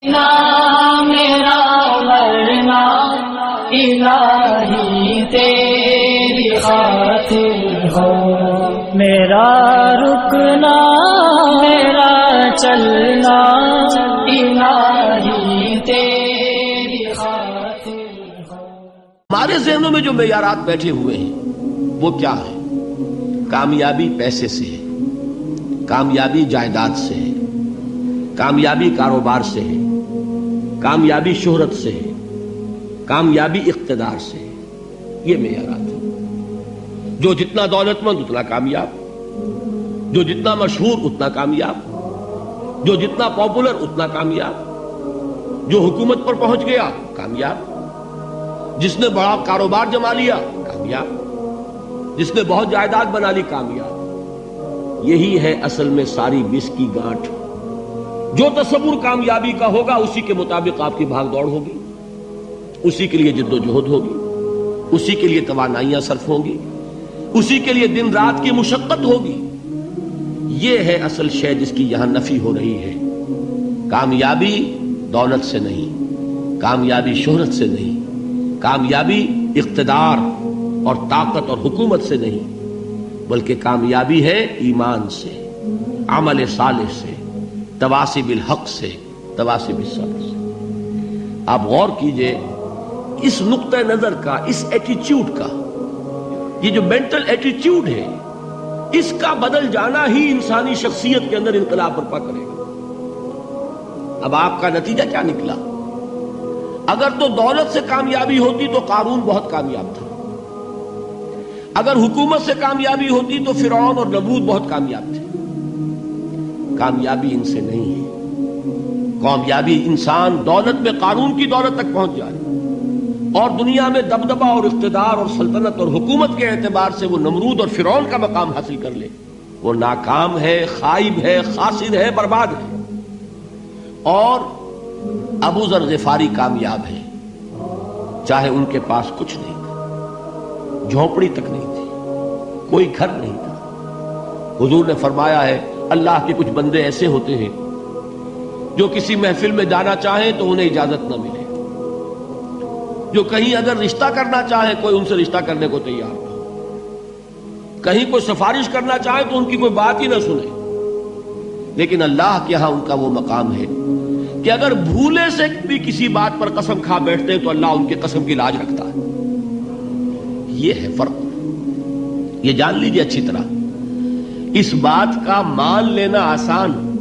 میرا مرنا الہی تیری خاطر ہو، میرا رکنا میرا چلنا الہی تیری خاطر ہو۔ ہمارے ذہنوں میں جو معیارات بیٹھے ہوئے ہیں وہ کیا ہے؟ کامیابی پیسے سے ہے، کامیابی جائیداد سے ہے، کامیابی کاروبار سے ہے، کامیابی شہرت سے ہے، کامیابی اقتدار سے ہے۔ یہ معیارات ہیں۔ جو جتنا دولت مند اتنا کامیاب، جو جتنا مشہور اتنا کامیاب، جو جتنا پاپولر اتنا کامیاب، جو حکومت پر پہنچ گیا کامیاب، جس نے بڑا کاروبار جما لیا کامیاب، جس نے بہت جائیداد بنا لی کامیاب۔ یہی ہے اصل میں ساری بس کی گانٹھ۔ جو تصور کامیابی کا ہوگا اسی کے مطابق آپ کی بھاگ دوڑ ہوگی، اسی کے لیے جد و جہد ہوگی، اسی کے لیے توانائیاں صرف ہوں گی، اسی کے لیے دن رات کی مشقت ہوگی۔ یہ ہے اصل شے جس کی یہاں نفی ہو رہی ہے۔ کامیابی دولت سے نہیں، کامیابی شہرت سے نہیں، کامیابی اقتدار اور طاقت اور حکومت سے نہیں، بلکہ کامیابی ہے ایمان سے، عمل صالح سے، تواصی بالحق سے، تواصی بالصبر سے۔ آپ غور کیجئے اس نقطہ نظر کا، اس ایٹیچیوڈ کا، یہ جو مینٹل ایٹیچیوڈ ہے، اس کا بدل جانا ہی انسانی شخصیت کے اندر انقلاب برپا کرے گا۔ اب آپ کا نتیجہ کیا نکلا؟ اگر تو دولت سے کامیابی ہوتی تو قارون بہت کامیاب تھا، اگر حکومت سے کامیابی ہوتی تو فرعون اور نمرود بہت کامیاب تھے۔ کامیابی ان سے نہیں ہے۔ کامیابی انسان دولت میں قارون کی دولت تک پہنچ جائے اور دنیا میں دبدبہ اور اقتدار اور سلطنت اور حکومت کے اعتبار سے وہ نمرود اور فرعون کا مقام حاصل کر لے، وہ ناکام ہے، خائب ہے، خاسر ہے، برباد ہے۔ اور ابو ذر غفاری کامیاب ہے، چاہے ان کے پاس کچھ نہیں تھا، جھونپڑی تک نہیں تھی، کوئی گھر نہیں تھا۔ حضور نے فرمایا ہے اللہ کے کچھ بندے ایسے ہوتے ہیں جو کسی محفل میں جانا چاہیں تو انہیں اجازت نہ ملے، جو کہیں اگر رشتہ کرنا چاہیں کوئی ان سے رشتہ کرنے کو تیار نہ، کہیں کوئی سفارش کرنا چاہے تو ان کی کوئی بات ہی نہ سنے۔ لیکن اللہ کے ہاں ان کا وہ مقام ہے کہ اگر بھولے سے بھی کسی بات پر قسم کھا بیٹھتے تو اللہ ان کے قسم کی لاج رکھتا ہے۔ یہ ہے فرق، یہ جان لیجیے اچھی طرح۔ اس بات کا مان لینا آسان،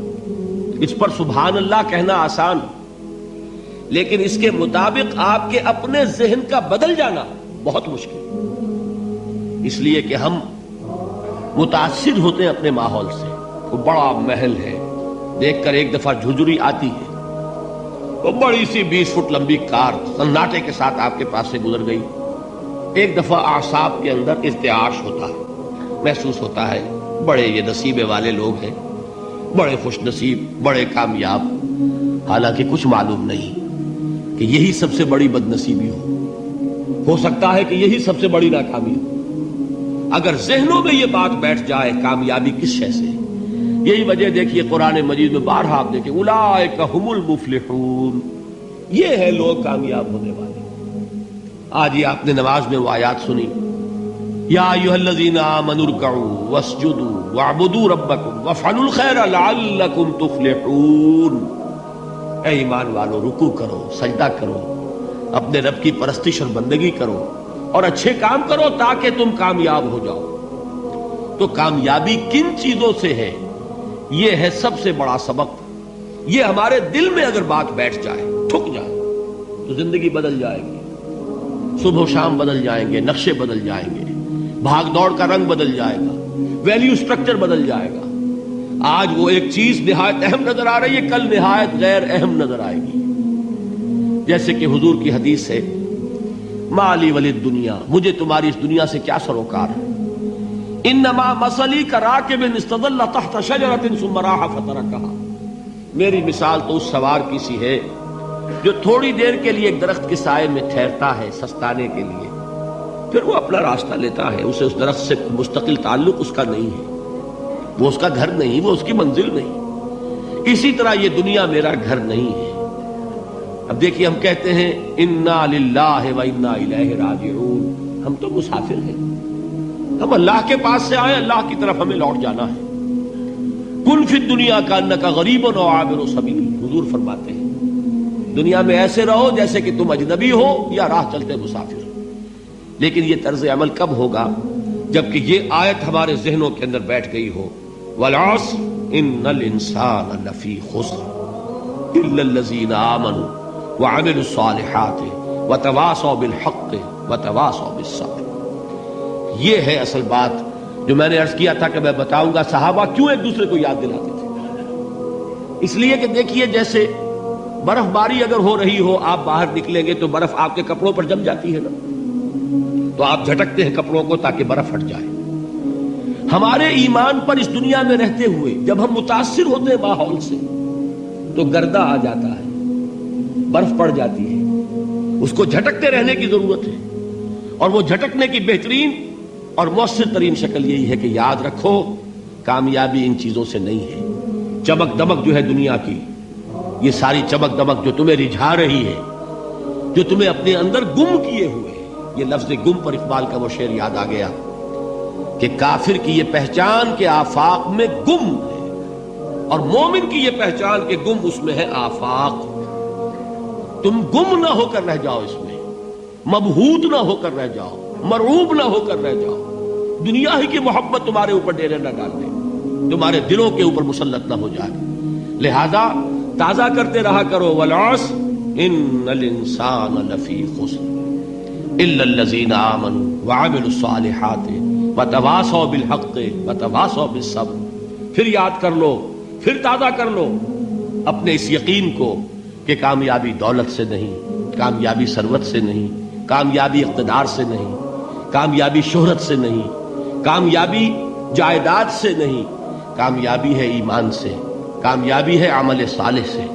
اس پر سبحان اللہ کہنا آسان، لیکن اس کے مطابق آپ کے اپنے ذہن کا بدل جانا بہت مشکل، اس لیے کہ ہم متاثر ہوتے ہیں اپنے ماحول سے۔ وہ بڑا محل ہے، دیکھ کر ایک دفعہ جھجری آتی ہے، وہ بڑی سی 20 فٹ لمبی کار سناٹے کے ساتھ آپ کے پاس سے گزر گئی، ایک دفعہ اعصاب کے اندر ارتعاش ہوتا ہے، محسوس ہوتا ہے بڑے یہ نصیبے والے لوگ ہیں، بڑے خوش نصیب، بڑے کامیاب، حالانکہ کچھ معلوم نہیں کہ یہی سب سے بڑی بد نصیبی ہو سکتا ہے کہ یہی سب سے بڑی ناکامی ہو۔ اگر ذہنوں میں یہ بات بیٹھ جائے کامیابی کس شے سے، یہی وجہ دیکھیے قرآن مجید میں بارہا آپ دیکھیں اولئک ھم المفلحون، یہ ہے لوگ کامیاب ہونے والے۔ آج یہ آپ نے نماز میں وہ آیات سنی، یا ایھا الذین آمنوا ارکعوا واسجدوا واعبدوا ربکم وافعلوا الخیر لعلکم تفلحون۔ اے ایمان والو، رکوع کرو، سجدہ کرو، اپنے رب کی پرستش اور بندگی کرو اور اچھے کام کرو تاکہ تم کامیاب ہو جاؤ۔ تو کامیابی کن چیزوں سے ہے؟ یہ ہے سب سے بڑا سبق۔ یہ ہمارے دل میں اگر بات بیٹھ جائے، ٹھک جائے، تو زندگی بدل جائے گی، صبح و شام بدل جائیں گے، نقشے بدل جائیں گے، بھاگ دوڑ کا رنگ بدل جائے گا، ویلیو سٹرکچر بدل جائے گا۔ آج وہ ایک چیز نہایت اہم نظر آ رہی ہے، کل نہایت غیر اہم نظر آئے گی۔ جیسے کہ حضور کی حدیث ہے، مالی ولی الدنیا، مجھے تمہاری اس دنیا سے کیا سروکار ہے، انما مثلی کراکب استظل تحت شجرۃ ثم راح فترکها، میری مثال تو اس سوار کی سی ہے جو تھوڑی دیر کے لیے ایک درخت کے سائے میں ٹھہرتا ہے سستانے کے لیے، پھر وہ اپنا راستہ لیتا ہے، اسے اس درخت سے مستقل تعلق اس کا نہیں ہے، وہ اس کا گھر نہیں، وہ اس کی منزل نہیں۔ اسی طرح یہ دنیا میرا گھر نہیں ہے، اب دیکھیے ہم کہتے ہیں انا للہ و انا الیہ راجعون، ہم تو مسافر ہیں، ہم اللہ کے پاس سے آئے، اللہ کی طرف ہمیں لوٹ جانا ہے۔ کن فی الدنیا کانک غریب و عابر سبیل، حضور فرماتے ہیں دنیا میں ایسے رہو جیسے کہ تم اجنبی ہو یا راہ چلتے مسافر۔ لیکن یہ طرز عمل کب ہوگا؟ جبکہ یہ آیت ہمارے ذہنوں کے اندر بیٹھ گئی ہو، والعصر ان الانسان لفی خسر الا الذین آمنوا وعملوا الصالحات وتواصوا بالحق وتواصوا بالصبر۔ یہ ہے اصل بات جو میں نے عرض کیا تھا کہ میں بتاؤں گا صحابہ کیوں ایک دوسرے کو یاد دلاتے تھے۔ اس لیے کہ دیکھیے جیسے برف باری اگر ہو رہی ہو، آپ باہر نکلیں گے تو برف آپ کے کپڑوں پر جم جاتی ہے نا، تو آپ جھٹکتے ہیں کپڑوں کو تاکہ برف ہٹ جائے۔ ہمارے ایمان پر اس دنیا میں رہتے ہوئے جب ہم متاثر ہوتے ہیں ماحول سے تو گردہ آ جاتا ہے، برف پڑ جاتی ہے، اس کو جھٹکتے رہنے کی ضرورت ہے۔ اور وہ جھٹکنے کی بہترین اور مؤثر ترین شکل یہی ہے کہ یاد رکھو کامیابی ان چیزوں سے نہیں ہے۔ چمک دمک جو ہے دنیا کی، یہ ساری چمک دمک جو تمہیں رجھا رہی ہے، جو تمہیں اپنے اندر گم کیے ہوئے، یہ لفظ گم پر اقبال کا وہ شعر یاد آ گیا کہ کافر کی یہ پہچان کے آفاق میں گم ہے، اور مومن کی یہ پہچان کے گم اس میں ہے آفاق۔ تم گم نہ ہو کر رہ جاؤ اس میں، مبہوت نہ ہو کر رہ جاؤ، مرعوب نہ ہو کر رہ جاؤ، دنیا ہی کی محبت تمہارے اوپر ڈیرے نہ ڈال دے، تمہارے دلوں کے اوپر مسلط نہ ہو جائے۔ لہذا تازہ کرتے رہا کرو، والعصر ان الانسان لفی خسر الا الذین آمنوا وعملوا الصالحات وتواصوا بالحق وتواصوا بالصبر۔ پھر یاد کر لو، پھر تازہ کر لو اپنے اس یقین کو کہ کامیابی دولت سے نہیں، کامیابی ثروت سے نہیں، کامیابی اقتدار سے نہیں، کامیابی شہرت سے نہیں، کامیابی جائیداد سے نہیں، کامیابی ہے ایمان سے، کامیابی ہے عمل صالح سے،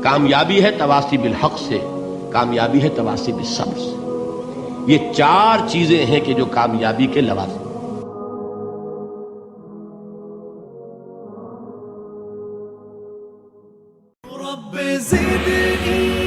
کامیابی ہے تواصی بالحق سے، کامیابی ہے تواصی بالصبر سے۔ یہ چار چیزیں ہیں کہ جو کامیابی کے لوازم۔ رب زدني